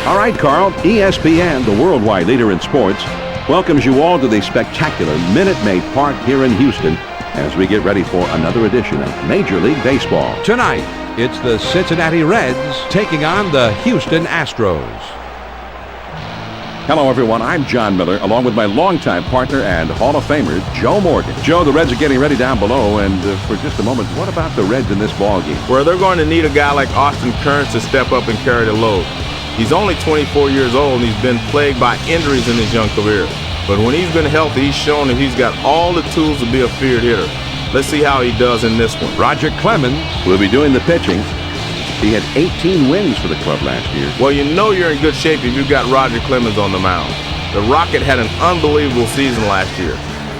All right, Carl, ESPN, the worldwide leader in sports, welcomes you all to the spectacular Minute Maid Park here in Houston as we get ready for another edition of Major League Baseball. Tonight, it's the Cincinnati Reds taking on the Houston Astros. Hello, everyone. I'm John Miller, along with my longtime partner and Hall of Famer, Joe Morgan. Joe, the Reds are getting ready down below, and for just a moment, what about the Reds in this ballgame? Well, they're going to need a guy like Austin Kearns to step up and carry the load. He's only 24 years old, and he's been plagued by injuries in his young career. But when he's been healthy, he's shown that he's got all the tools to be a feared hitter. Let's see how he does in this one. Roger Clemens will be doing the pitching. He had 18 wins for the club last year. Well, you know you're in good shape if you've got Roger Clemens on the mound. The Rocket had an unbelievable season last year.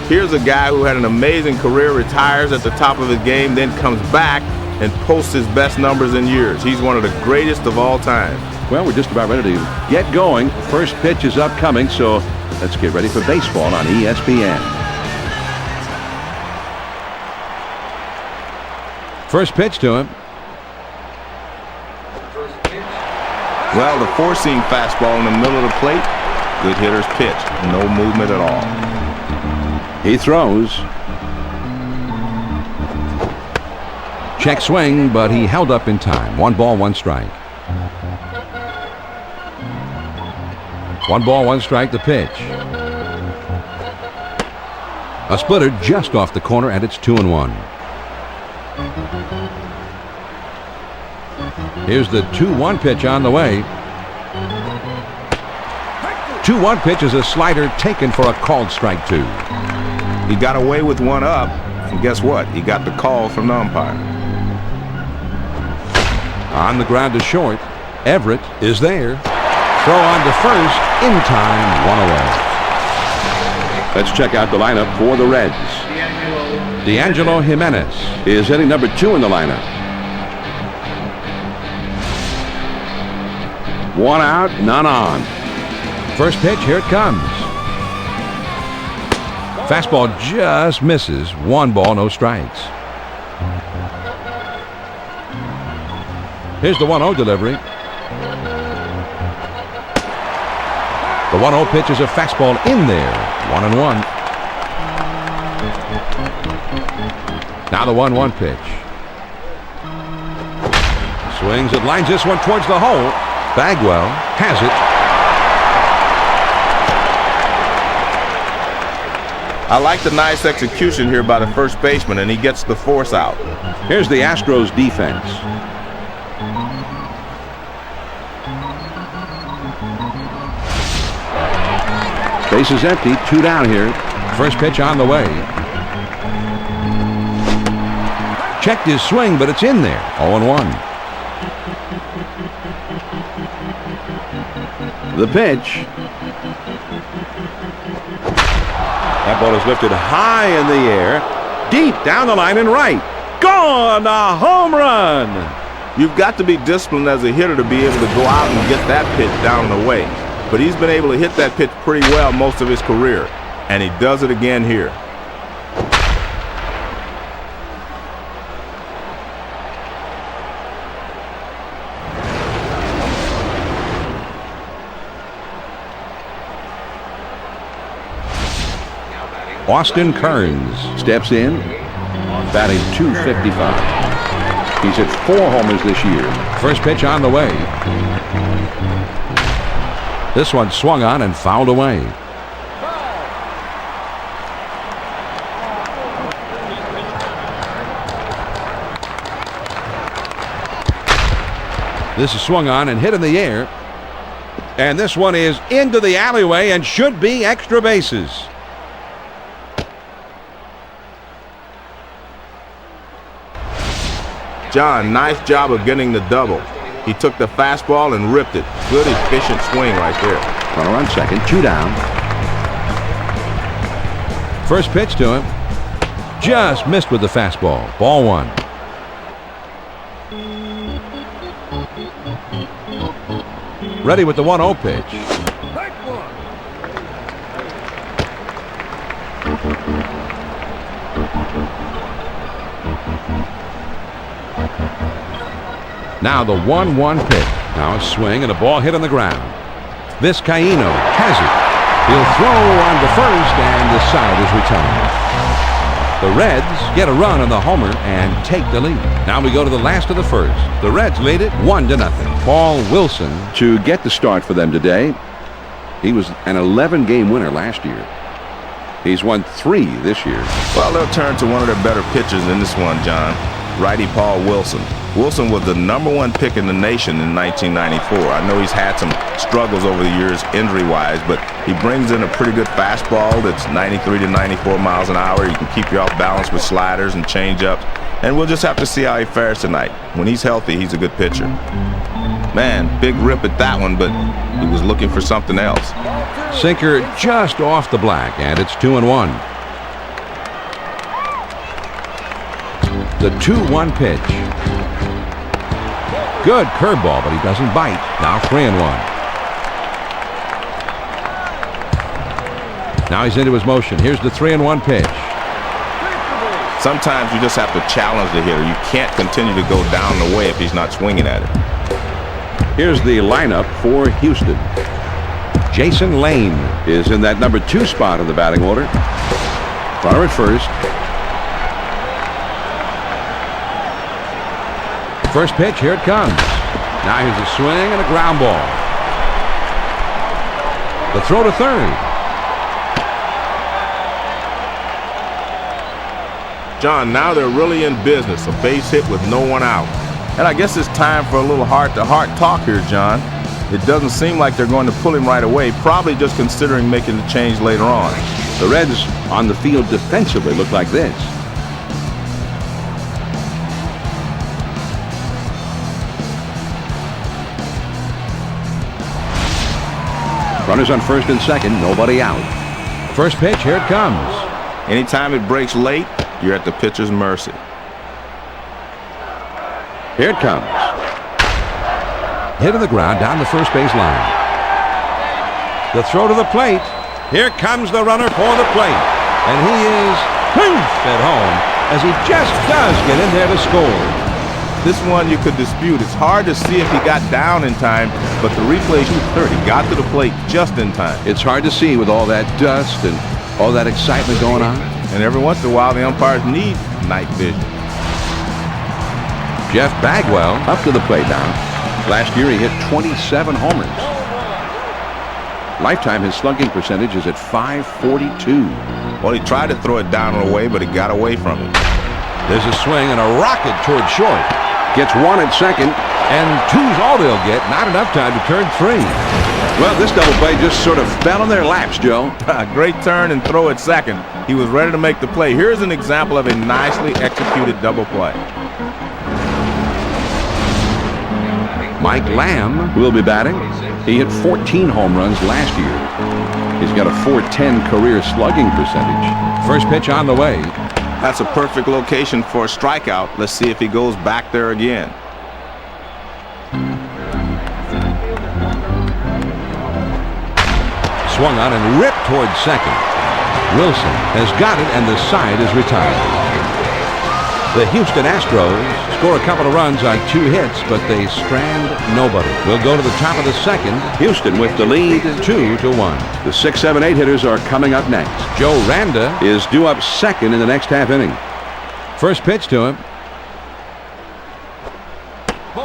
Here's a guy who had an amazing career, retires at the top of his game, then comes back and posts his best numbers in years. He's one of the greatest of all time. Well, we're just about ready to get going. First pitch is upcoming, so let's get ready for baseball on ESPN. First pitch to him. Well, the four-seam fastball in the middle of the plate. Good hitter's pitch. No movement at all. He throws. Check swing, but he held up in time. 1 ball, 1 strike. 1 ball, 1 strike, the pitch. A splitter just off the corner, and it's 2-1. Here's the 2-1 pitch on the way. 2-1 pitch is a slider taken for a called strike 2. He got away with one up, and guess what? He got the call from the umpire. On the ground to short. Everett is there. Throw on to first. In time, 1 away. Let's check out the lineup for the Reds. D'Angelo Jimenez is hitting number 2 in the lineup. 1 out, none on. First pitch, here it comes. Fastball just misses. 1 ball, no strikes. Here's the 1-0 delivery. The 1-0 pitch is a fastball in there. 1-1. Now the 1-1 pitch. Swings and lines this one towards the hole. Bagwell has it. I like the nice execution here by the first baseman, and he gets the force out. Here's the Astros defense. Base is empty, 2 down here. First pitch on the way. Checked his swing, but it's in there. 0-1. The pitch. That ball is lifted high in the air, deep down the line and right. Gone! A home run! You've got to be disciplined as a hitter to be able to go out and get that pitch down and away. But he's been able to hit that pitch pretty well most of his career, and he does it again here. Austin Kearns steps in, batting .255. He's hit 4 homers this year. First pitch on the way. This one swung on and fouled away. This is swung on and hit in the air. And this one is into the alleyway and should be extra bases. John, nice job of getting the double. He took the fastball and ripped it. Good, efficient swing right there. Runner on second, 2 down. First pitch to him. Just missed with the fastball. Ball 1. Ready with the 1-0 pitch. Now the 1-1 pitch. Now a swing and a ball hit on the ground. Vizcaíno has it. He'll throw on to first, and the side is retired. The Reds get a run on the homer and take the lead. Now we go to the last of the first. The Reds lead it 1-0. Paul Wilson to get the start for them today. He was an 11-game winner last year. He's won 3 this year. Well, they'll turn to one of their better pitchers in this one, John. Righty Paul Wilson. Wilson was the #1 pick in the nation in 1994. I know he's had some struggles over the years injury-wise, but he brings in a pretty good fastball that's 93 to 94 miles an hour. You can keep you off balance with sliders and change-ups, and we'll just have to see how he fares tonight. When he's healthy, he's a good pitcher. Man, big rip at that one, but he was looking for something else. Sinker just off the black, and it's 2-1. The 2-1 pitch. Good curveball, but he doesn't bite. Now 3-1. Now he's into his motion. Here's the 3-1 pitch. Sometimes you just have to challenge the hitter. You can't continue to go down the way if he's not swinging at it. Here's the lineup for Houston. Jason Lane is in that #2 spot in the batting order. Runner at first. First pitch, here it comes. Now here's a swing and a ground ball. The throw to third. John, now they're really in business. A base hit with no one out. And I guess it's time for a little heart-to-heart talk here, John. It doesn't seem like they're going to pull him right away, probably just considering making the change later on. The Reds on the field defensively look like this. Runners on first and second, nobody out. First pitch, here it comes. Anytime it breaks late, you're at the pitcher's mercy. Here it comes. Hit on the ground down the first base line. The throw to the plate. Here comes the runner for the plate. And he is poof at home as he just does get in there to score. This one you could dispute. It's hard to see if he got down in time, but the replay shows he got to the plate just in time. It's hard to see with all that dust and all that excitement going on. And every once in a while, the umpires need night vision. Jeff Bagwell up to the plate now. Last year, he hit 27 homers. Lifetime, his slugging percentage is at .542. Well, he tried to throw it down and away, but he got away from it. There's a swing and a rocket toward short. Gets one at second. And two's all they'll get. Not enough time to turn 3. Well, this double play just sort of fell in their laps, Joe. A great turn and throw at second. He was ready to make the play. Here's an example of a nicely executed double play. Mike Lamb will be batting. He hit 14 home runs last year. He's got a .410 career slugging percentage. First pitch on the way. That's a perfect location for a strikeout. Let's see if he goes back there again. Swung on and ripped towards second. Wilson has got it, and the side is retired. The Houston Astros score a couple of runs on 2 hits, but they strand nobody. We'll go to the top of the second. Houston with the lead 2-1. The 6, 7, 8 hitters are coming up next. Joe Randa is due up second in the next half inning. First pitch to him.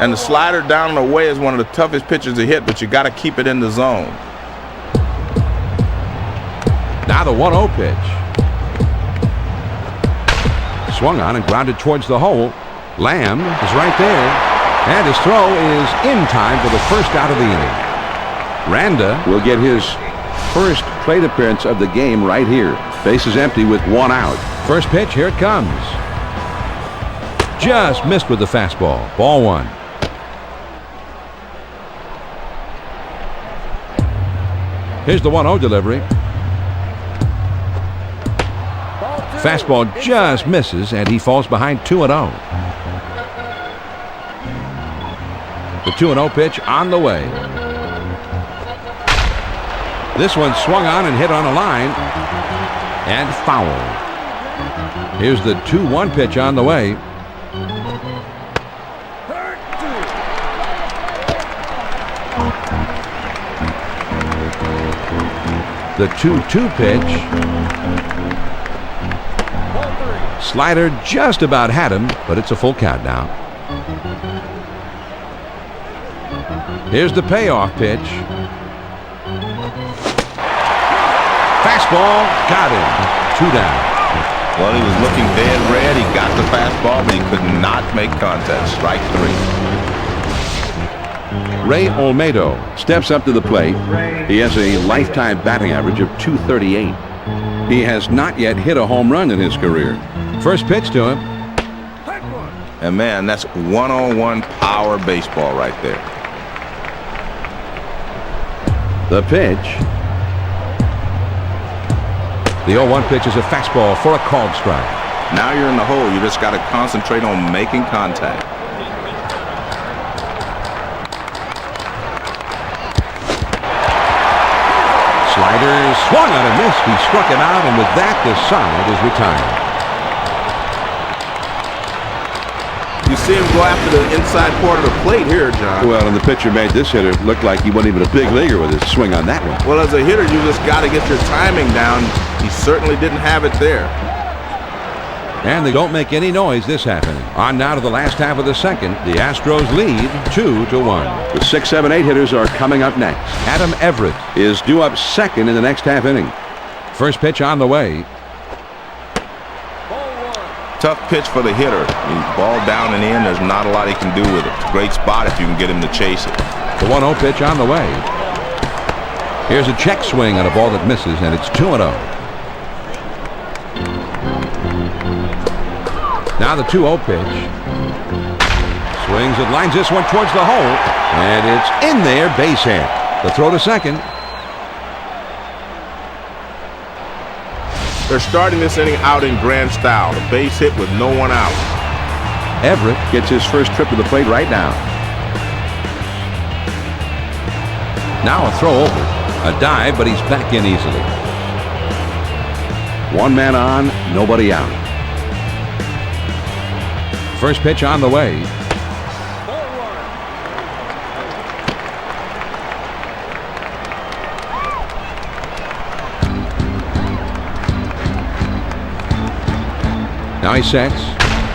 And the slider down and away is one of the toughest pitches to hit, but you got to keep it in the zone. Now the 1-0 pitch. Swung on and grounded towards the hole. Lamb is right there. And his throw is in time for the first out of the inning. Randa will get his first plate appearance of the game right here. Base is empty with 1 out. First pitch, here it comes. Just missed with the fastball. Ball 1. Here's the 1-0 delivery. Fastball just misses, and he falls behind 2-0. The 2-0 pitch on the way. This one swung on and hit on a line, and foul. Here's the 2-1 pitch on the way. The 2-2 pitch. Slider just about had him, but it's a full count now. Here's the payoff pitch. Fastball, got him. 2 down. Well, he was looking dead red. He got the fastball, but he could not make contact. Strike 3. Ray Olmedo steps up to the plate. He has a lifetime batting average of .238. He has not yet hit a home run in his career. First pitch to him. And man, that's one-on-one power baseball right there. The pitch. The 0-1 pitch is a fastball for a called strike. Now you're in the hole. You just got to concentrate on making contact. Slider swung on a miss. He struck him out, and with that, the side is retired. You see him go after the inside part of the plate here, John. Well, and the pitcher made this hitter look like he wasn't even a big leaguer with his swing on that one. Well, as a hitter, you just got to get your timing down. He certainly didn't have it there. And they don't make any noise this happening. On now to the last half of the second. The Astros lead 2-1. The 6, 7, 8 hitters are coming up next. Adam Everett Is due up second in the next half inning. first pitch on the way. Tough pitch for the hitter. Ball down and in. There's not a lot he can do with it. Great spot if you can get him to chase it. The 1-0 pitch on the way. Here's a check swing on a ball that misses, and it's 2-0. Now the 2-0 pitch. Swings and lines this one towards the hole, and it's in there, base hit. The throw to second. They're starting this inning out in grand style. The base hit with no one out. Everett gets his first trip to the plate right now. Now a throw over. A dive, but he's back in easily. 1 man on, nobody out. First pitch on the way. Now he sets.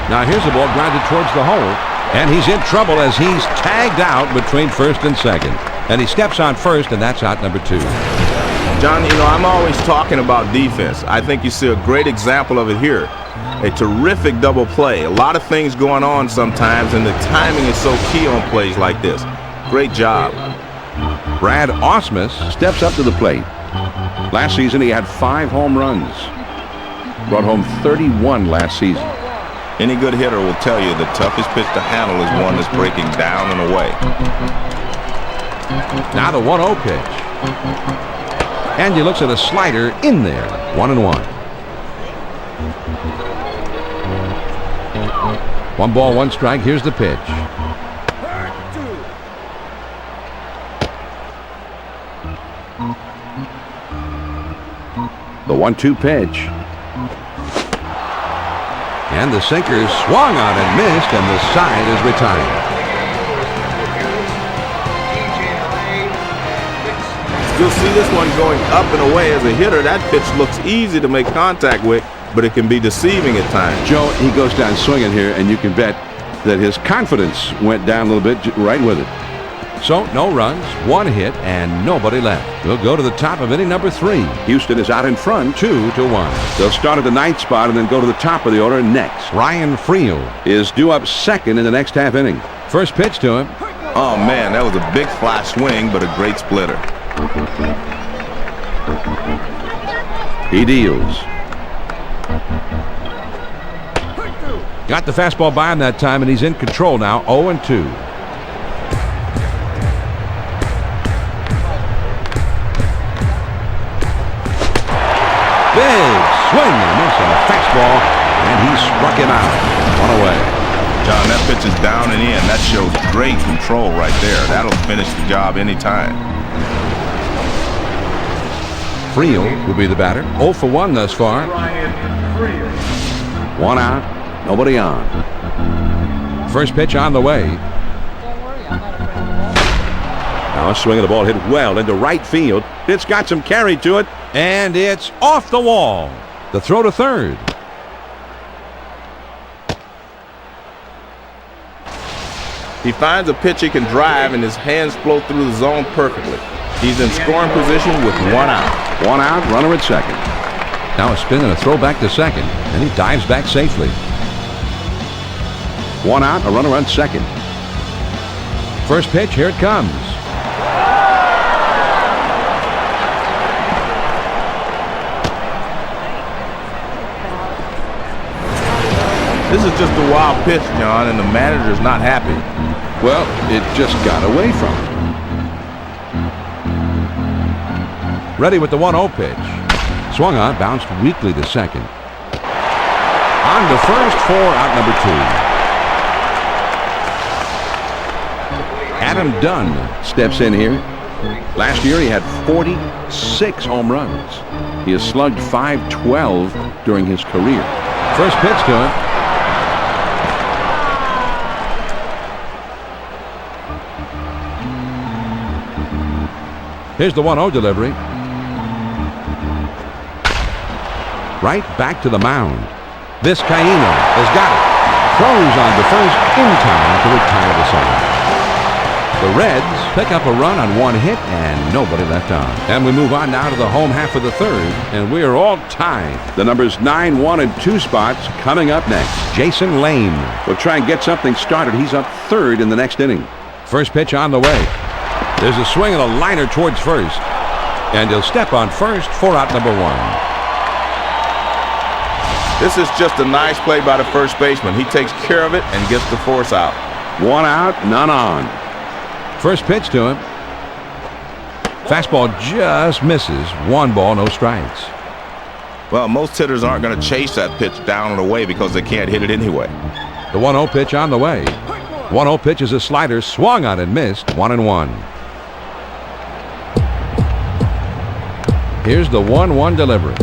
Now here's the ball grounded towards the hole. And he's in trouble as he's tagged out between first and second. And he steps on first, and that's out number 2. John, you know, I'm always talking about defense. I think you see a great example of it here. A terrific double play. A lot of things going on sometimes, and the timing is so key on plays like this. Great job. Brad Ausmus Steps up to the plate. Last season he had 5 home runs. Brought home 31 last season. Any good hitter will tell you the toughest pitch to handle is one that's breaking down and away. Now the 1-0 pitch. And he looks at a slider in there. 1-1. 1 ball, 1 strike. Here's the pitch. The 1-2 pitch. And the sinker swung on and missed, and the side is retired. You'll see this one going up and away. As a hitter, that pitch looks easy to make contact with, but it can be deceiving at times. Joe, he goes down swinging here, and you can bet that his confidence went down a little bit right with it. So no runs, 1 hit, and nobody left. We'll go to the top of inning number 3. Houston is out in front. 2-1. They'll start at the 9th spot and then go to the top of the order next. Ryan Friel Is due up second in the next half inning. first pitch to him. Oh, man, that was a big fly swing, but a great splitter. He deals. Got the fastball by him that time, and he's in control now. 0-2. Big swing and a miss on a fastball, and he struck him out. 1 away. John, that pitch is down and in. That shows great control right there. That'll finish the job anytime. Friel will be the batter. 0 for 1 thus far. 1 out, nobody on. First pitch on the way. Now a swing of the ball hit well into right field. It's got some carry to it. And it's off the wall. The throw to third. He finds a pitch he can drive, and his hands flow through the zone perfectly. He's in scoring position with 1 out. 1 out, runner at second. Now a spin and a throw back to second, and he dives back safely. 1 out, a runner on second. First pitch, here it comes. This is just a wild pitch, John, and the manager's not happy. Well, it just got away from him. Ready with the 1-0 pitch. Swung on, bounced weakly to second. On to first for out number 2. Adam Dunn Steps in here. Last year he had 46 home runs. He has slugged .512 during his career. First pitch to him. Here's the 1-0 delivery. Right back to the mound. This Caino has got it. Throws on to first in time to retire the side. The Reds pick up a run on 1 hit and nobody left on. And we move on now to the home half of the third, and we are all tied. The numbers 9, 1, and 2 spots coming up next. Jason Lane. We'll try and get something started. He's up third in the next inning. First pitch on the way. There's a swing and a liner towards first. And he'll step on first for out number 1. This is just a nice play by the first baseman. He takes care of it and gets the force out. 1 out, none on. First pitch to him. Fastball just misses. 1 ball, no strikes. Well, most hitters aren't going to chase that pitch down and away because they can't hit it anyway. The 1-0 pitch on the way. 1-0 pitch is a slider, swung on and missed. 1-1. Here's the 1-1 delivery.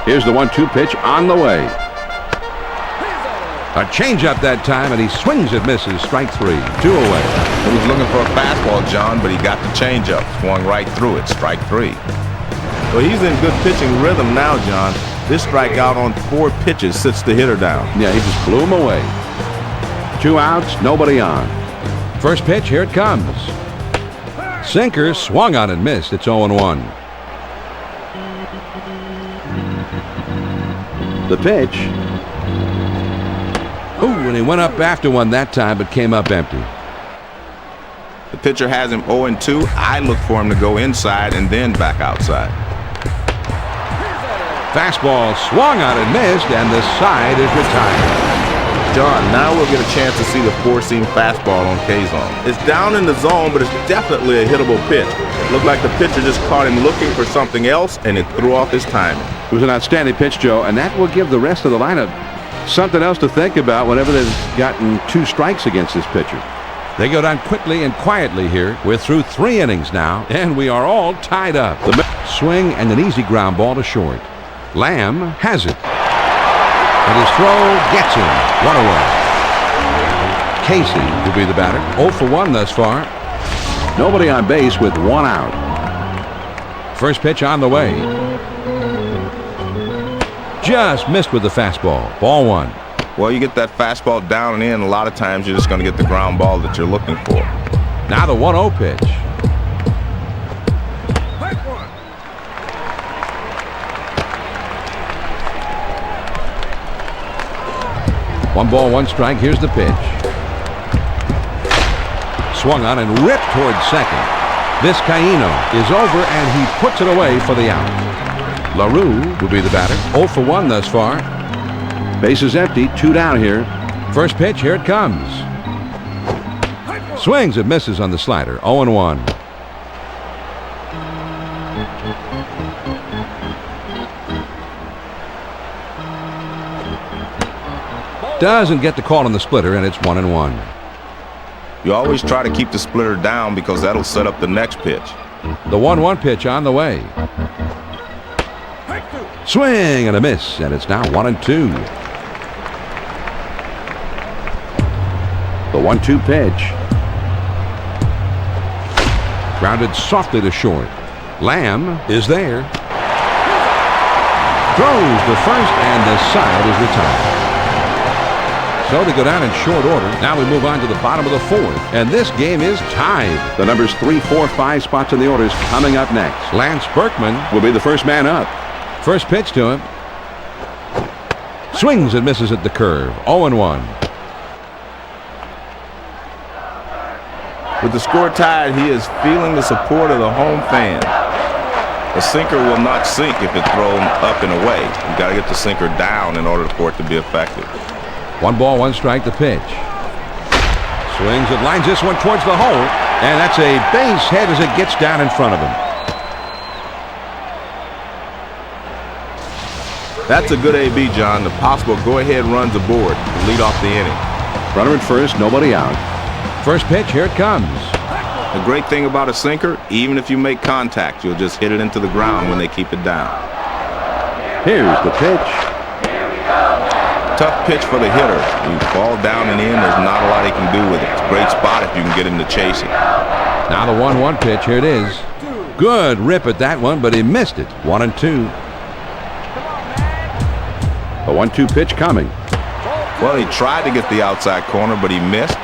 Here's the 1-2 pitch on the way. A changeup that time, and he swings and misses. Strike 3. 2 away. He was looking for a fastball, John, but he got the changeup. Swung right through it. Strike 3. Well, he's in good pitching rhythm now, John. This strikeout on 4 pitches sits the hitter down. Yeah, he just blew him away. 2 outs, nobody on. First pitch, here it comes. Sinker, swung on and missed. It's 0-1. The pitch. Ooh, and he went up after one that time, but came up empty. The pitcher has him 0-2. I look for him to go inside and then back outside. Fastball swung on and missed, and the side is retired. John, now we'll get a chance to see the 4-seam fastball on K-zone. It's down in the zone, but it's definitely a hittable pitch. It looked like the pitcher just caught him looking for something else, and it threw off his timing. It was an outstanding pitch, Joe, and that will give the rest of the lineup something else to think about whenever they've gotten 2 strikes against this pitcher. They go down quickly and quietly here. We're through 3 innings now, and we are all tied up. The swing and an easy ground ball to short. Lamb has it. And his throw gets him. 1 away. Casey will be the batter. 0 for 1 thus far. Nobody on base with 1 out. First pitch on the way. Just missed with the fastball. Ball 1. Well, you get that fastball down and in, a lot of times you're just going to get the ground ball that you're looking for. Now the 1-0 pitch. One ball, 1 strike. Here's the pitch. Swung on and ripped towards second. This Caino is over, and he puts it away for the out. LaRue will be the batter. 0 for 1 thus far. Base is empty. 2 down here. First pitch, here it comes. Swings and misses on the slider. 0-1. Doesn't get the call on the splitter, and it's 1-1. You always try to keep the splitter down because that'll set up the next pitch. The 1-1 pitch on the way. Swing and a miss, and it's now 1-2. The 1-2 pitch. Grounded softly to short. Lamb is there. Throws the first, and the side is retired. So they go down in short order. Now we move on to the bottom of the fourth, and this game is tied. The numbers 3, 4, 5 spots in the orders coming up next. Lance Berkman Will be the first man up. first pitch to him. Swings and misses at the curve. 0-1. With the score tied, he is feeling the support of the home fan. The sinker will not sink if it's thrown up and away. You got to get the sinker down in order for it to be effective. 1 ball, 1 strike, the pitch. Swings and lines this one towards the hole, and that's a base hit as it gets down in front of him. That's a good AB, John. The possible go-ahead runs aboard to lead off the inning. Runner at first, nobody out. First pitch, here it comes. The great thing about a sinker, even if you make contact, you'll just hit it into the ground when they keep it down. Here's the pitch. Tough pitch for the hitter. You fall down and in, there's not a lot he can do with it. It's a great spot if you can get him to chase it. Now the 1-1 pitch, here it is. Good rip at that one, but he missed it. 1-2. The 1-2 pitch coming. Well, he tried to get the outside corner, but he missed.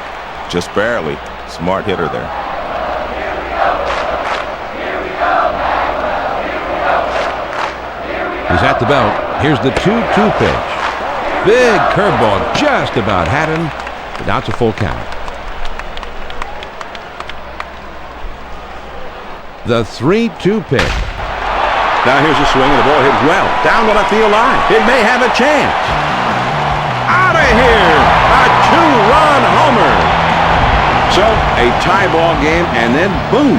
Just barely. Smart hitter there. He's at the belt. Here's the 2-2 pitch. Big curveball, just about had him, but now it's a full count. The 3-2 pitch. Now here's a swing, and the ball hit well down the left field line. It may have a chance. Out of here! A 2-run homer. So a tie ball game, and then boom,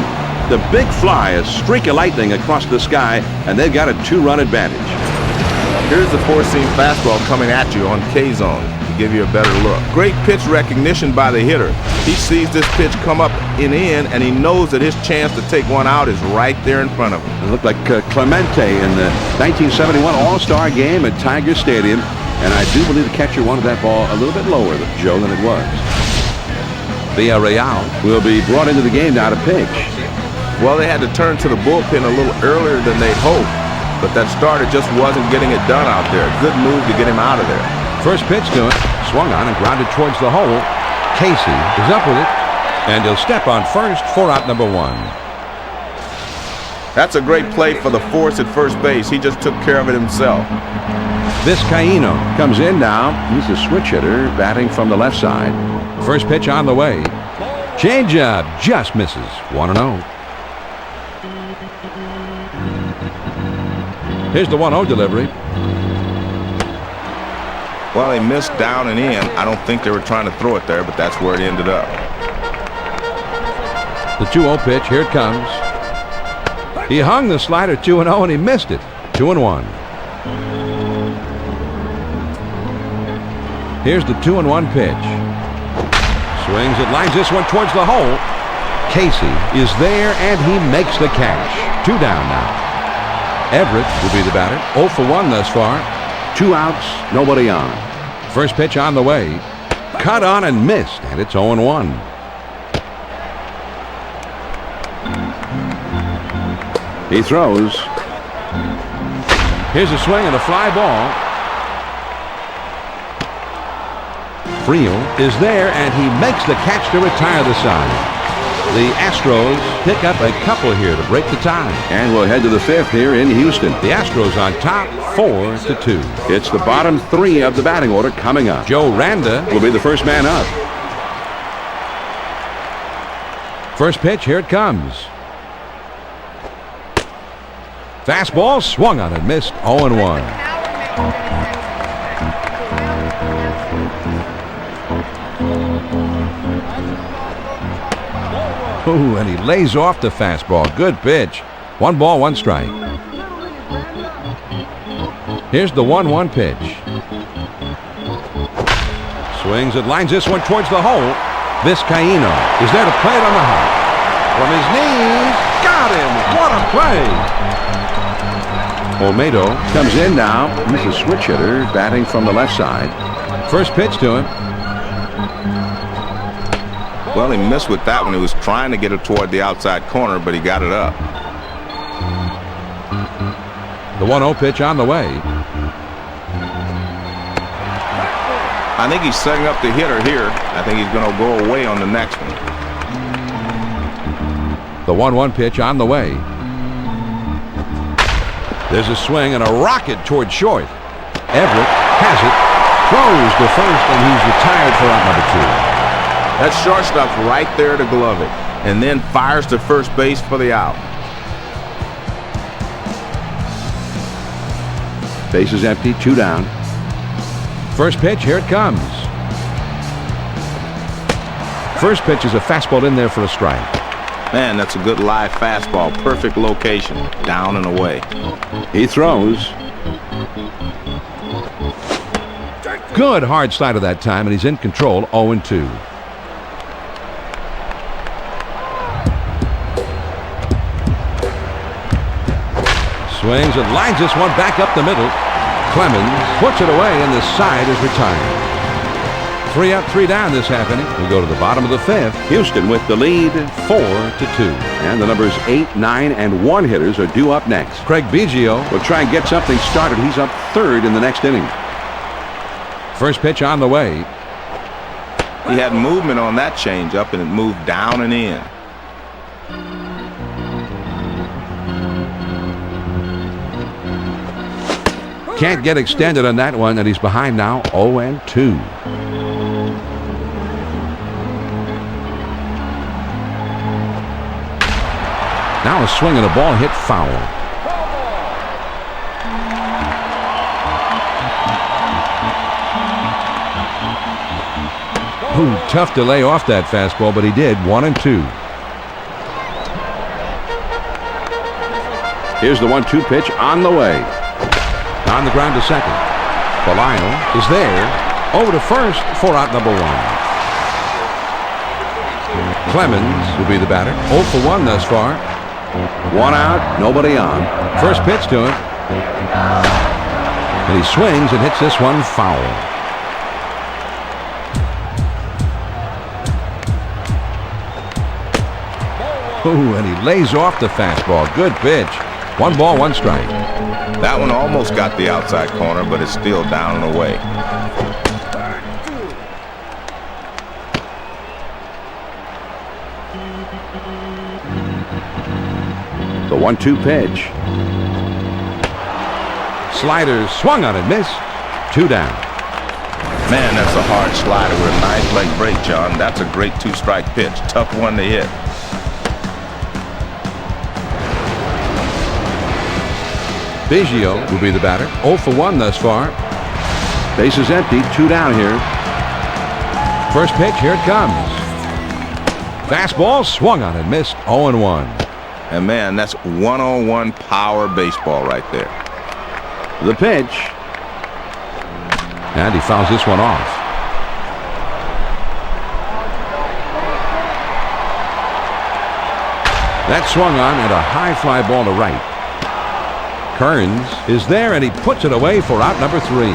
the big fly, a streak of lightning across the sky, and they've got a 2-run advantage. Here's the four-seam fastball coming at you on K-zone to give you a better look. Great pitch recognition by the hitter. He sees this pitch come up and in, and he knows that his chance to take one out is right there in front of him. It looked like Clemente in the 1971 All-Star game at Tiger Stadium, and I do believe the catcher wanted that ball a little bit lower, Joe, than it was. Villarreal Will be brought into the game now to pitch. Well, they had to turn to the bullpen a little earlier than they'd hoped, but that starter just wasn't getting it done out there. Good move to get him out of there. First pitch to it, swung on and grounded towards the hole. Casey is up with it, and he'll step on first for out number 1. That's a great play for the force at first base. He just took care of it himself. Vizcaíno Comes in now. He's a switch hitter, batting from the left side. first pitch on the way. Changeup just misses. 1-0. Here's the 1-0 delivery. Well, they missed down and in. I don't think they were trying to throw it there, but that's where it ended up. The 2-0 pitch, here it comes. He hung the slider 2-0 and he missed it. 2-1. Here's the 2-1 pitch. Swings it, lines this one towards the hole. Casey is there and he makes the catch. 2 down now. Everett will be the batter. 0 for 1 thus far. 2 outs, nobody on. First pitch on the way. Cut on and missed, and it's 0-1. He throws. Here's a swing and a fly ball. Friel is there, and he makes the catch to retire the side. The Astros pick up a couple here to break the tie. And we'll head to the 5th here in Houston. The Astros on top 4-2. It's the bottom 3 of the batting order coming up. Joe Randa Will be the first man up. First pitch, here it comes. Fastball swung on and missed. 0-1. Ooh, and he lays off the fastball. Good pitch. 1 ball, 1 strike. Here's the 1-1 pitch. Swings and lines this one towards the hole. Vizcaíno is there to play it on the hop. From his knees, got him. What a play. Olmedo comes in now. He's a switch hitter batting from the left side. First pitch to him. Well, he missed with that one. He was trying to get it toward the outside corner, but he got it up. The 1-0 pitch on the way. I think he's setting up the hitter here. I think he's going to go away on the next one. The 1-1 pitch on the way. There's a swing and a rocket toward short. Everett has it, throws to first, and he's retired for out number 2. That shortstop's right there to glove it, and then fires to first base for the out. Base is empty, 2 down. First pitch, here it comes. First pitch is a fastball in there for a strike. Man, that's a good live fastball. Perfect location, down and away. He throws. Good hard slider that time, and he's in control, 0-2. Swings and lines this one back up the middle. Clemens puts it away, and the side is retired. 3 up, 3 down this half inning. We go to the bottom of the 5th. Houston with the lead, 4-2. And the numbers 8, 9, and 1 hitters are due up next. Craig Biggio will try and get something started. He's up 3rd in the next inning. First pitch on the way. He had movement on that changeup, and it moved down and in. Can't get extended on that one, and he's behind now, 0-2. Now a swing and a ball hit foul. Ooh, tough to lay off that fastball, but he did. 1-2. Here's the 1-2 pitch on the way. On the ground to second. Belial is there. Over to first for out number 1. Clemens will be the batter. 0 for 1 thus far. 1 out, nobody on. First pitch to him. And he swings and hits this one foul. Ooh, and he lays off the fastball. Good pitch. 1 ball, 1 strike. That one almost got the outside corner, but it's still down and away. The 1-2 pitch. Slider swung on and missed. 2 down. Man, that's a hard slider with a nice leg break, John. That's a great 2-strike pitch. Tough one to hit. Biggio will be the batter. 0 for 1 thus far. Base is empty. 2 down here. First pitch, here it comes. Fastball swung on and missed. 0-1. And man, that's 1-on-1 power baseball right there. The pitch. And he fouls this one off. That swung on and a high fly ball to right. Kearns is there, and he puts it away for out number 3.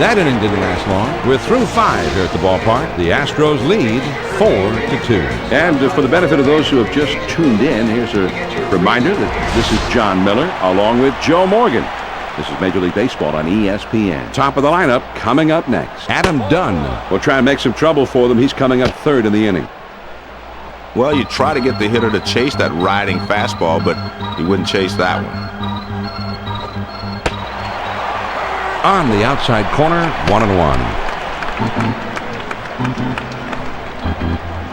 That inning didn't last long. We're through 5 here at the ballpark. The Astros lead 4-2. And for the benefit of those who have just tuned in, here's a reminder that this is John Miller along with Joe Morgan. This is Major League Baseball on ESPN. Top of the lineup coming up next. Adam Dunn will try and make some trouble for them. He's coming up 3rd in the inning. Well, you try to get the hitter to chase that riding fastball, but he wouldn't chase that one. On the outside corner, 1-1.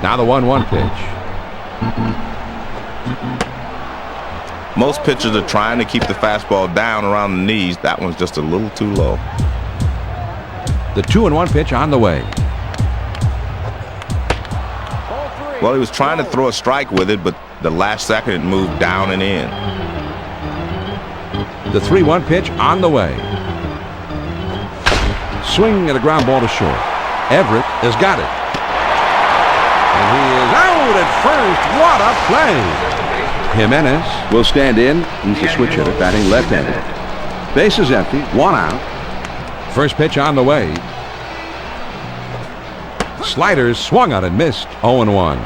Now the 1-1 pitch. Most pitchers are trying to keep the fastball down around the knees. That one's just a little too low. The 2-1 pitch on the way. Well, he was trying to throw a strike with it, but the last second it moved down and in. The 3-1 pitch on the way. Swing and a ground ball to short. Everett has got it. And he is out at first. What a play. Jimenez will stand in. He's a switch hitter, batting left-handed. Base is empty, 1 out. First pitch on the way. Sliders swung on and missed. 0-1.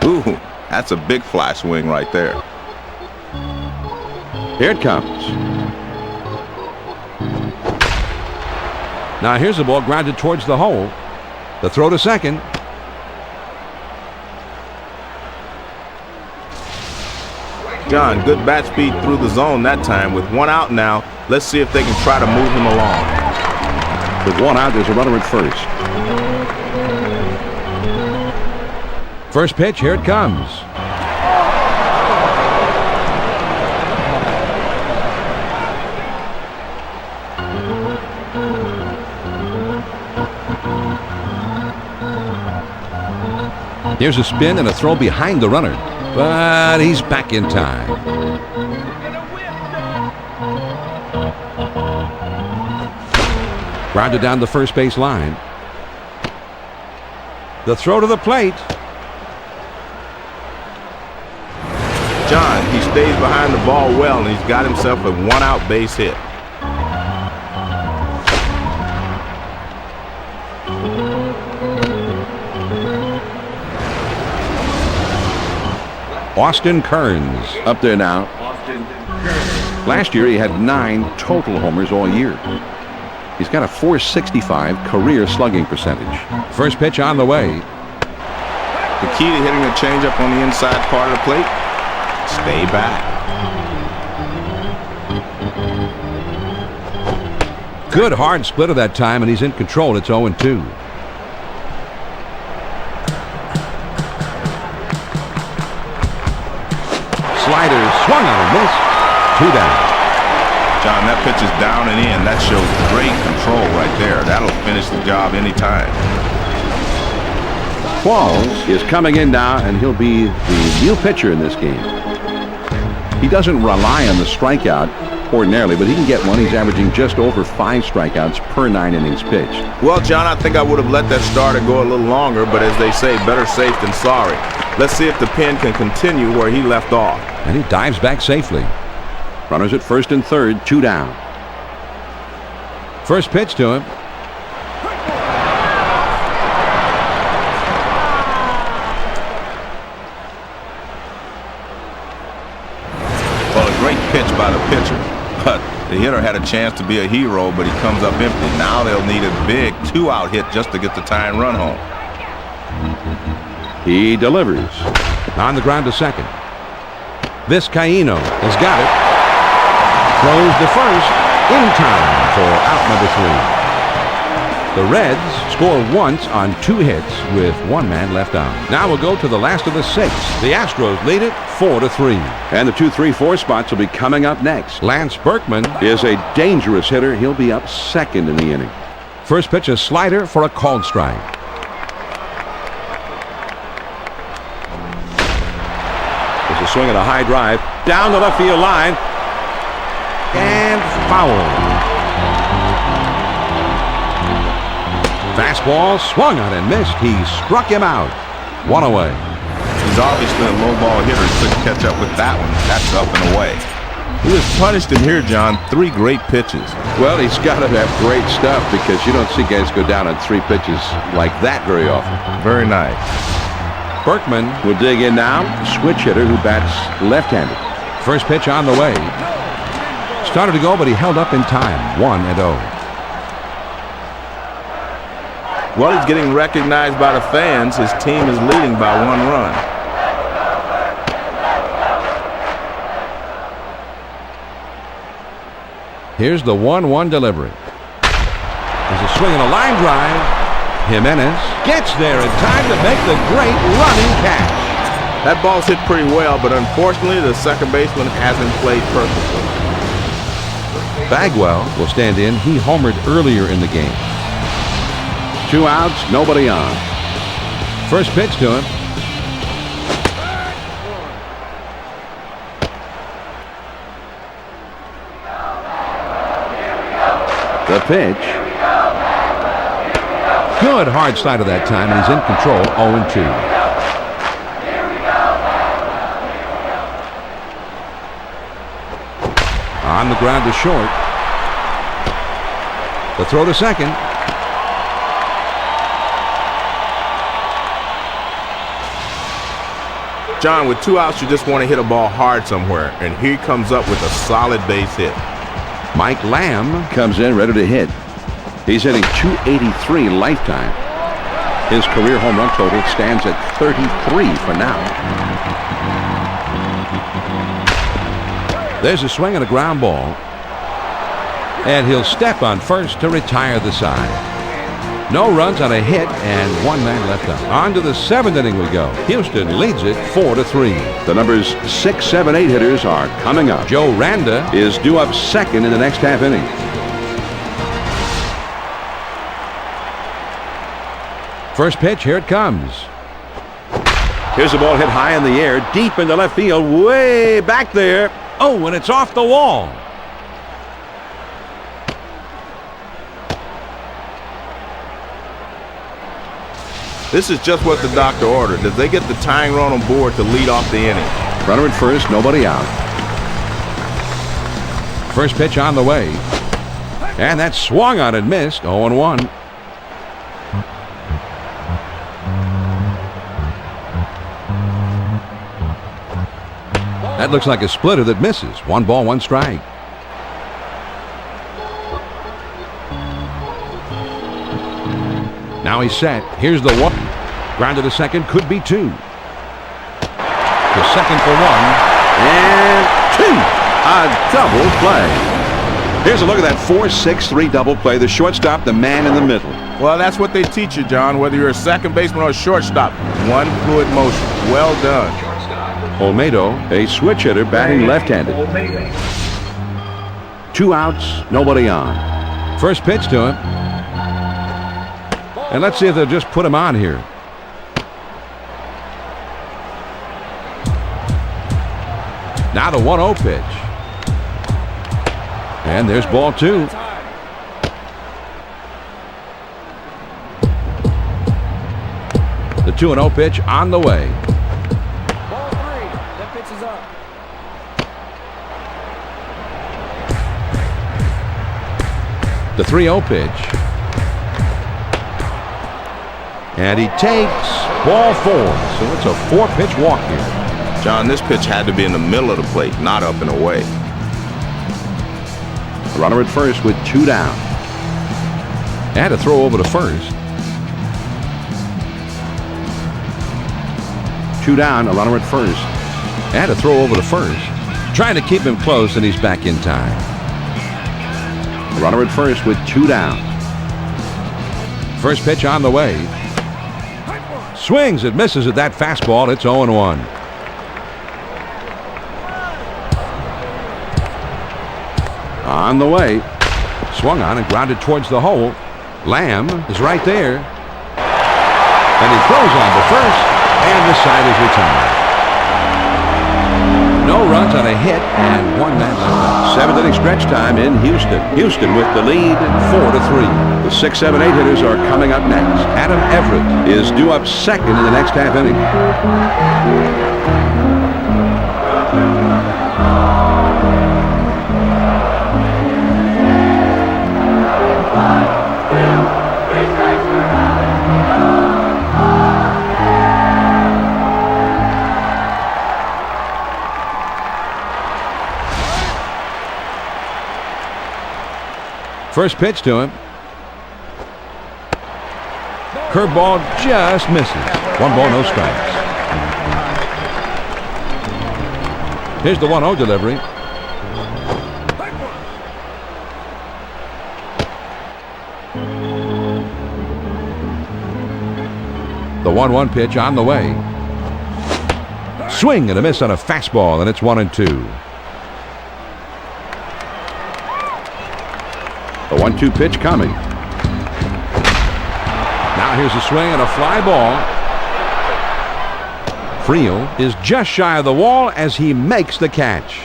Ooh, that's a big fly swing right there. Here it comes. Now here's the ball grounded towards the hole. The throw to second. John, good bat speed through the zone that time. With 1 out now, let's see if they can try to move him along. With 1 out, there's a runner at first. First pitch, here it comes. Here's a spin and a throw behind the runner, but he's back in time. Grounded down the first base line. The throw to the plate. John, he stays behind the ball well, and he's got himself a 1-out base hit. Austin Kearns Up there now. Last year, he had 9 total homers all year. He's got a .465 career slugging percentage. First pitch on the way. The key to hitting a changeup on the inside part of the plate, stay back. Good hard splitter that time, and he's in control. It's 0-2. Slider swung on and missed. 2 down. John, that pitch is down and in. That shows great control right there. That'll finish the job anytime. Qualls is coming in now, and he'll be the new pitcher in this game. He doesn't rely on the strikeout ordinarily, but he can get one. He's averaging just over 5 strikeouts per 9 innings pitched. Well, John, I think I would have let that starter go a little longer, but as they say, better safe than sorry. Let's see if the pen can continue where he left off. And he dives back safely. Runners at first and third, 2 down. First pitch to him. Well, a great pitch by the pitcher, but the hitter had a chance to be a hero, but he comes up empty. Now they'll need a big 2-out hit just to get the tying run home. He delivers. On the ground to second. Vizcaíno has got it. Throws to first in time for out number 3. The Reds score once on 2 hits with 1 man left on. Now we'll go to the last of the 6. The Astros lead it 4-3. And the 2-3-4 spots will be coming up next. Lance Berkman Is a dangerous hitter. He'll be up second in the inning. first pitch a slider for a called strike. There's a swing and a high drive down the left field line. And foul. Fastball swung on and missed. He struck him out. 1 away. He's obviously a low ball hitter. He couldn't catch up with that one. That's up and away. He was punished in here, John. 3 great pitches. Well, he's got to have great stuff because you don't see guys go down on 3 pitches like that very often. Very nice. Berkman We'll dig in now. Switch hitter who bats left-handed. first pitch on the way. Started to go, but he held up in time. 1-0. Well, he's getting recognized by the fans. His team is leading by 1 run. Here's the 1-1 delivery. There's a swing and a line drive. Jimenez gets there in time to make the great running catch. That ball's hit pretty well, but unfortunately, the second baseman hasn't played perfectly. Bagwell will stand in. He homered earlier in the game. 2 outs, nobody on. First pitch to him. The pitch. Good hard side of that time, and he's in control. 0-2. On the ground to short. The throw to second. John, with 2 outs, you just want to hit a ball hard somewhere, and he comes up with a solid base hit. Mike Lamb comes in ready to hit. He's hitting .283 lifetime. His career home run total stands at 33 for now. There's a swing and a ground ball. And he'll step on first to retire the side. No runs on a hit and 1 man left on. On to the 7th inning we go. Houston leads it 4-3. The numbers 6, 7, 8 hitters are coming up. Joe Randa is due up second in the next half inning. First pitch, here it comes. Here's the ball hit high in the air, deep into left field, way back there. Oh, and it's off the wall. This is just what the doctor ordered. Did they get the tying run on board to lead off the inning? Runner at first, nobody out. First pitch on the way. And that swung on and missed. 0-1. That looks like a splitter that misses. 1 ball, 1 strike. Now he's set. Here's the 1. Grounded to second, could be 2. To second for 1. And 2. A double play. Here's a look at that 4-6-3 double play. The shortstop, the man in the middle. Well, that's what they teach you, John, whether you're a second baseman or a shortstop. One fluid motion. Well done. Olmedo, a switch hitter, batting left-handed. 2 outs, nobody on. First pitch to him. And let's see if they'll just put him on here. Now the 1-0 pitch. And there's ball 2. The 2-0 pitch on the way. Ball 3. That pitch is up. The 3-0 pitch. And he takes ball 4. So it's a 4-pitch walk here. John, this pitch had to be in the middle of the plate, not up and away. Runner at first with 2 down. And a throw over to first. 2 down, a runner at first. And a throw over to first. Trying to keep him close, and he's back in time. A runner at first with 2 down. First pitch on the way. Swings and misses at that fastball. It's 0-1. On the way. Swung on and grounded towards the hole. Lamb is right there. And he throws on to first. And the side is retired. No runs on a hit and 1 man left on. 7th inning stretch time in Houston. Houston with the lead 4-3. The 6, 7, 8 hitters are coming up next. Adam Everett Is due up second in the next half inning. First pitch to him. Curveball just misses. 1 ball, no strikes. Here's the 1-0 delivery. The 1-1 pitch on the way. Swing and a miss on a fastball, and it's 1-2. The 1-2 pitch coming. Now here's a swing and a fly ball. Friel is just shy of the wall as he makes the catch.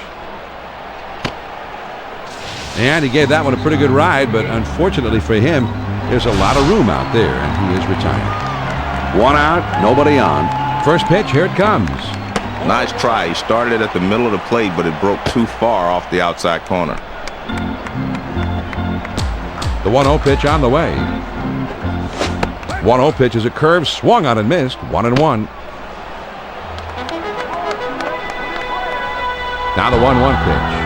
And he gave that one a pretty good ride, but unfortunately for him, there's a lot of room out there, and he is retired. 1 out, nobody on. First pitch, here it comes. Nice try. He started it at the middle of the plate, but it broke too far off the outside corner. The 1-0 pitch on the way. 1-0 pitch is a curve, swung on and missed. 1-1. Now the 1-1 pitch.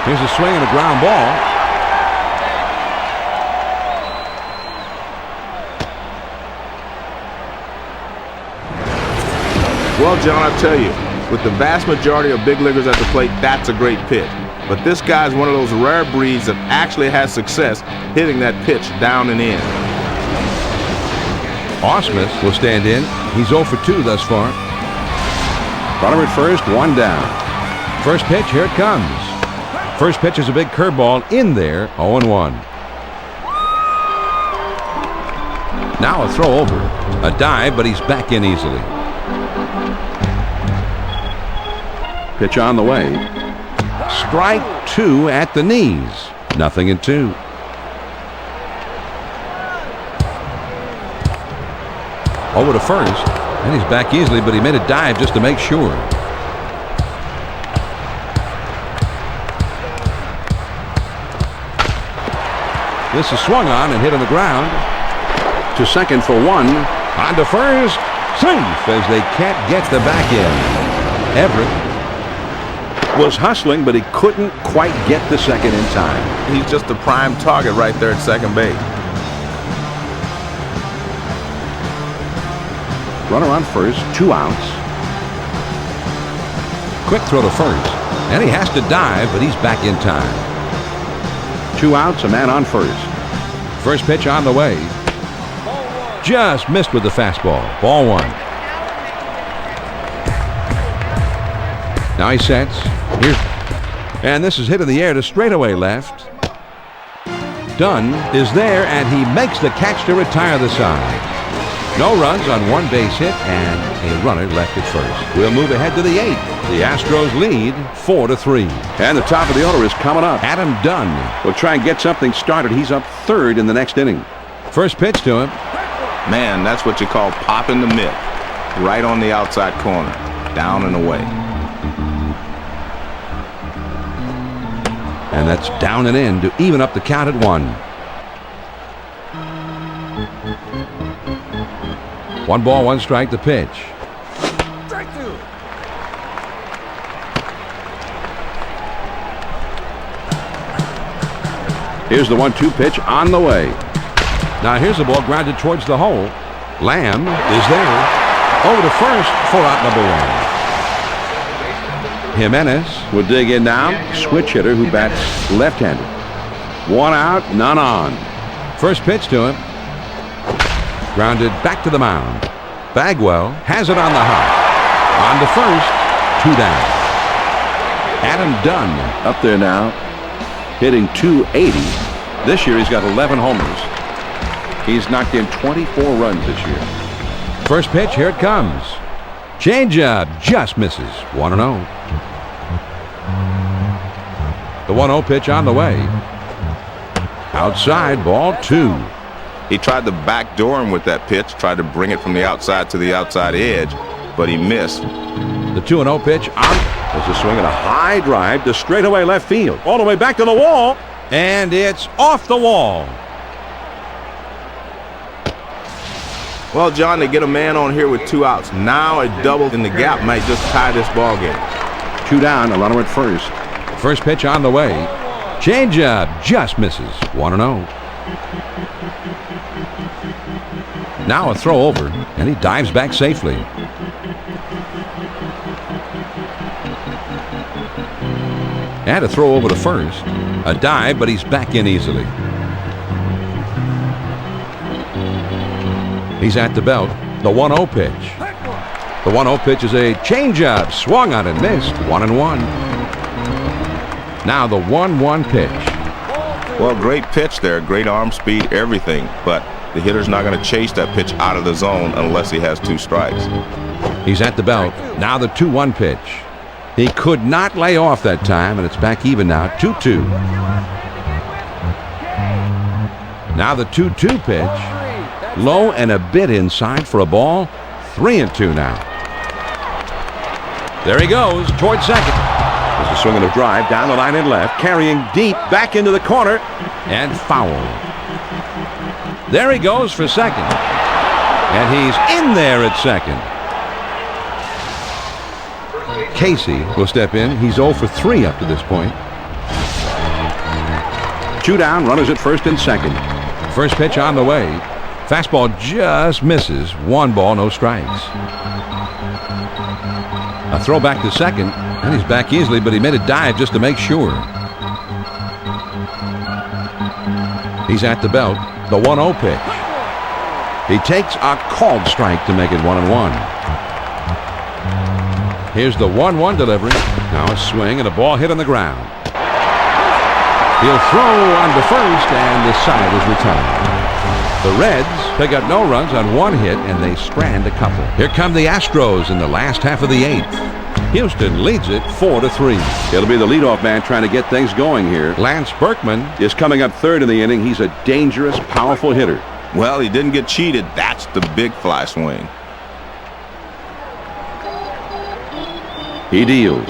Here's a swing and a ground ball. Well, John, I tell you, with the vast majority of big leaguers at the plate, that's a great pitch. But this guy's one of those rare breeds that actually has success hitting that pitch down and in. Osmus will stand in. He's 0 for 2 thus far. Runner at first, 1 down. First pitch, here it comes. First pitch is a big curveball in there, 0-1. Now a throw over. A dive, but he's back in easily. Pitch on the way. Strike 2 at the knees. 0-2. Over to first, and he's back easily, but he made a dive just to make sure. This is swung on and hit on the ground. To second for 1. On to first. Safe as they can't get the back end. Everett Was hustling, but he couldn't quite get the second in time. He's just a prime target right there at second base. Runner on first, 2 outs. quick throw to first, and he has to dive, but he's back in time. 2 outs, a man on first. First pitch on the way. Just missed with the fastball. Ball 1. Now he sets. Here's, and this is hit in the air to straightaway left. Dunn is there, and he makes the catch to retire the side. No runs on 1 base hit and a runner left at first. We'll move ahead to the 8th. The Astros lead 4-3. And the top of the order is coming up. Adam Dunn will try and get something started. He's up 3rd in the next inning. First pitch to him. Man, that's what you call popping the mitt. Right on the outside corner. Down and away. And that's down and in to even up the count at 1. 1 ball, 1 strike, the pitch. Strike 2. Here's the 1-2 pitch on the way. Now here's the ball grounded towards the hole. Lamb is there. Over to first for out number 1. Jimenez will dig in now. Switch hitter who bats left-handed. 1 out, none on. First pitch to him. Grounded back to the mound. Bagwell has it on the hop. On to first. 2 down. Adam Dunn up there now, hitting .280. This year he's got 11 homers. He's knocked in 24 runs this year. First pitch, here it comes. Changeup just misses. 1-0. The 1-0 pitch on the way. Outside, ball 2. He tried to backdoor him with that pitch, tried to bring it from the outside to the outside edge, but he missed. The 2-0 pitch on. There's a swing and a high drive to straightaway left field. All the way back to the wall. And it's off the wall. Well, John, they get a man on here with 2 outs. Now a double in the gap might just tie this ball game. 2 down, a runner at first. First pitch on the way. Changeup just misses. 1-0. Now a throw over, and he dives back safely. And a throw over to first. A dive, but he's back in easily. He's at the belt. The 1-0 pitch. The 1-0 pitch is a changeup. Swung on and missed. 1-1. Now the 1-1 pitch. Well, great pitch there. Great arm speed, everything. But the hitter's not going to chase that pitch out of the zone unless he has 2 strikes. He's at the belt. Now the 2-1 pitch. He could not lay off that time, and it's back even now. 2-2. Now the 2-2 pitch. Low and a bit inside for a ball. 3-2 now. There he goes towards second. There's a swing and a drive down the line and left, carrying deep back into the corner. And foul. There he goes for second. And he's in there at second. Casey will step in. He's 0 for 3 up to this point. 2 down, runners at first and second. First pitch on the way. Fastball just misses. 1 ball, no strikes. A throw back to second, and he's back easily, but he made a dive just to make sure. He's at the belt. The 1-0 pitch. He takes a called strike to make it 1-1. Here's the 1-1 delivery. Now a swing and a ball hit on the ground. He'll throw on to first, and the side is retired. The Reds pick up no runs on 1 hit, and they strand a couple. Here come the Astros in the last half of the 8th. Houston leads it 4-3. It'll be the leadoff man trying to get things going here. Lance Berkman is coming up third in the inning. He's a dangerous, powerful hitter. Well, he didn't get cheated. That's the big fly swing. He deals.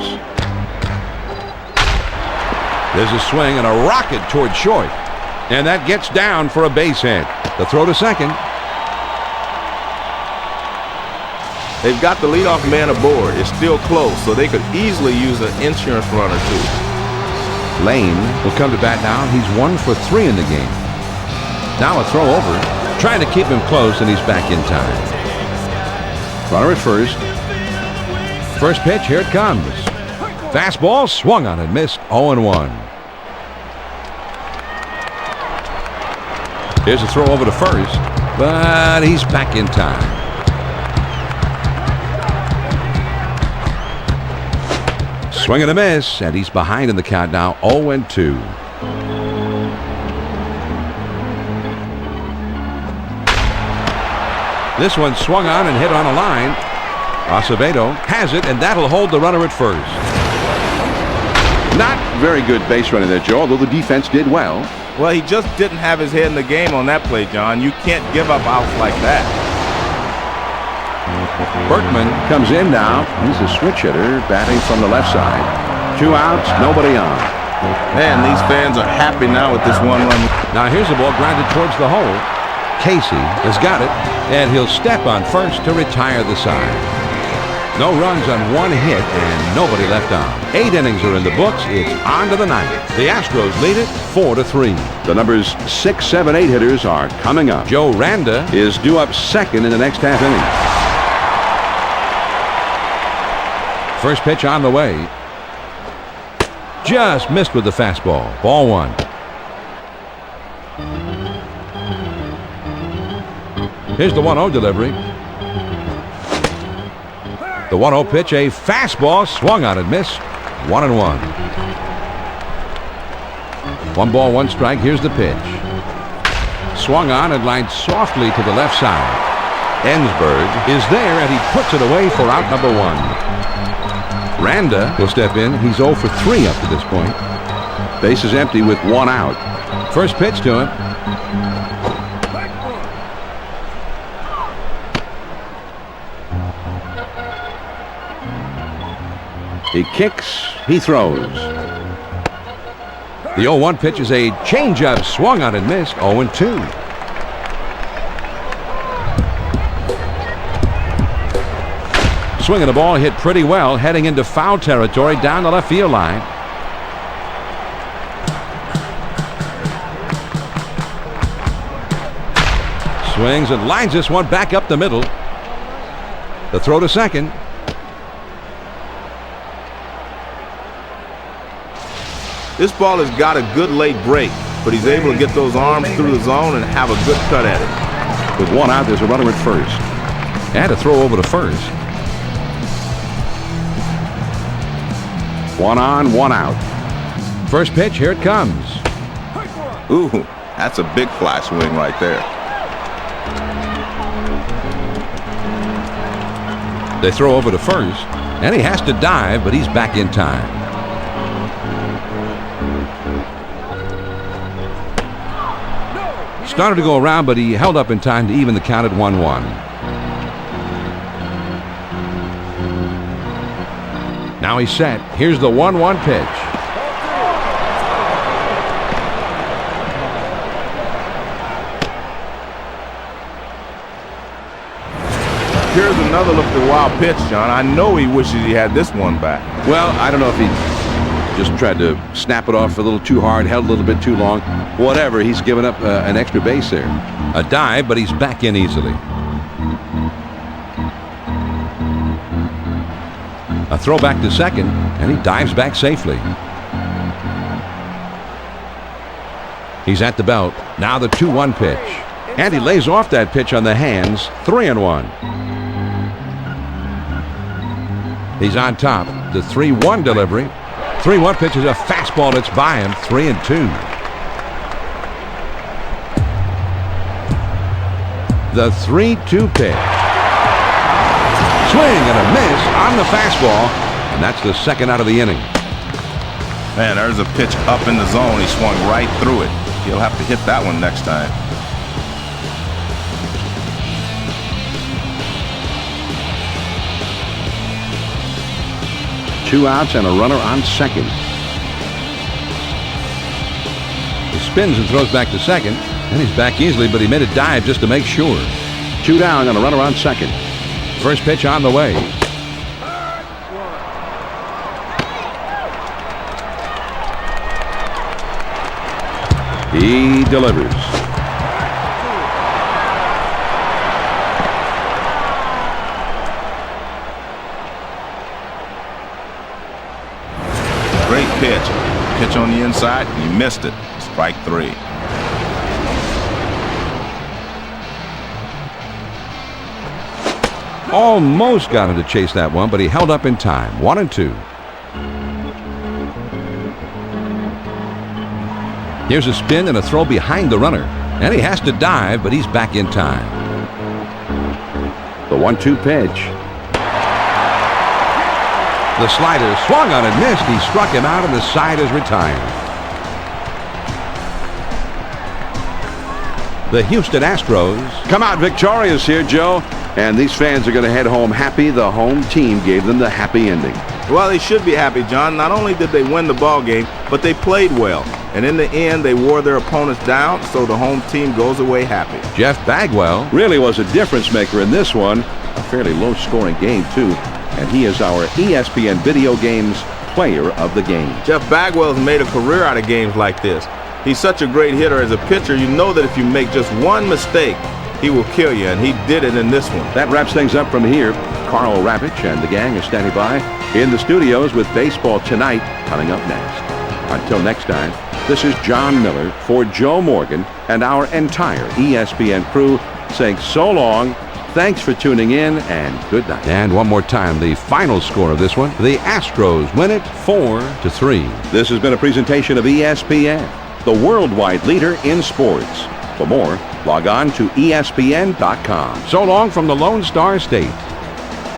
There's a swing and a rocket toward short. And that gets down for a base hit. The throw to second. They've got the leadoff man aboard. It's still close, so they could easily use an insurance run or two. Lane will come to bat now. He's 1 for 3 in the game. Now a throw over. Trying to keep him close, and he's back in time. Runner at first. First pitch, here it comes. Fastball swung on and missed. 0-1. Here's a throw over to first, but he's back in time. Swing and a miss, and he's behind in the count now, 0-2. This one swung on and hit on a line. Acevedo has it, and that'll hold the runner at first. Not very good base running there, Joe, although the defense did well. Well, he just didn't have his head in the game on that play, John. You can't give up outs like that. Berkman comes in now. He's a switch hitter, batting from the left side. 2 outs, nobody on. Man, these fans are happy now with this 1-run. Now here's the ball grounded towards the hole. Casey has got it, and he'll step on first to retire the side. No runs on 1 hit and nobody left on. 8 innings are in the books. It's on to the 9th. The Astros lead it 4-3. The numbers 6, 7, 8 hitters are coming up. Joe Randa is due up second in the next half inning. First pitch on the way. Just missed with the fastball. Ball 1. Here's the 1-0 delivery. The 1-0 pitch, a fastball swung on and missed. 1-1. 1 ball, 1 strike. Here's the pitch. Swung on and lined softly to the left side. Ensberg is there, and he puts it away for out number 1. Randa will step in. He's 0 for 3 up to this point. Base is empty with 1 out. First pitch to him. He kicks, he throws. The 0-1 pitch is a changeup, swung on and missed. 0-2. Swinging the ball, hit pretty well, heading into foul territory down the left field line. Swings and lines this one back up the middle. The throw to second. This ball has got a good late break, but he's able to get those arms through the zone and have a good cut at it. With 1 out, there's a runner at first. And a throw over to first. 1 on, 1 out. First pitch, here it comes. Ooh, that's a big fly swing right there. They throw over to first, and he has to dive, but he's back in time. Started to go around, but he held up in time to even the count at 1-1. Now he's set. Here's the 1-1 pitch. Here's another look at the wild pitch, John. I know he wishes he had this one back. Well, I don't know if he just tried to snap it off a little too hard, held a little bit too long. Whatever, he's given up an extra base there. A dive, but he's back in easily. A throw back to second, and he dives back safely. He's at the belt. Now the 2-1 pitch. And he lays off that pitch on the hands. 3-1. He's on top. The 3-1 delivery. 3-1 pitch is a fastball that's by him. 3-2. The 3-2 pitch. Swing and a miss on the fastball. And that's the second out of the inning. Man, there's a pitch up in the zone. He swung right through it. He'll have to hit that one next time. Two outs and a runner on second. He spins and throws back to second. And he's back easily, but he made a dive just to make sure. 2 down and a runner on second. First pitch on the way. He delivers. Great pitch. Pitch on the inside, and he missed it. Strike 3. Almost got him to chase that one, but he held up in time. 1-2. Here's a spin and a throw behind the runner. And he has to dive, but he's back in time. The 1-2 pitch. The slider swung on and missed. He struck him out, and the side is retired. The Houston Astros Come out victorious here, Joe. And these fans are going to head home happy. The home team gave them the happy ending. Well, they should be happy, John. Not only did they win the ball game, but they played well. And in the end, they wore their opponents down, so the home team goes away happy. Jeff Bagwell Really was a difference maker in this one. A fairly low-scoring game, too. And he is our ESPN Video Games Player of the Game. Jeff Bagwell's made a career out of games like this. He's such a great hitter as a pitcher. You know that if you make just one mistake, he will kill you, and he did it in this one. That wraps things up from here. Carl Ravitch and the gang are standing by in the studios with Baseball Tonight coming up next. Until next time, this is John Miller for Joe Morgan and our entire ESPN crew saying so long, thanks for tuning in, and good night. And one more time, the final score of this one. The Astros win it 4-3. This has been a presentation of ESPN, the worldwide leader in sports. For more, log on to ESPN.com. So long from the Lone Star State.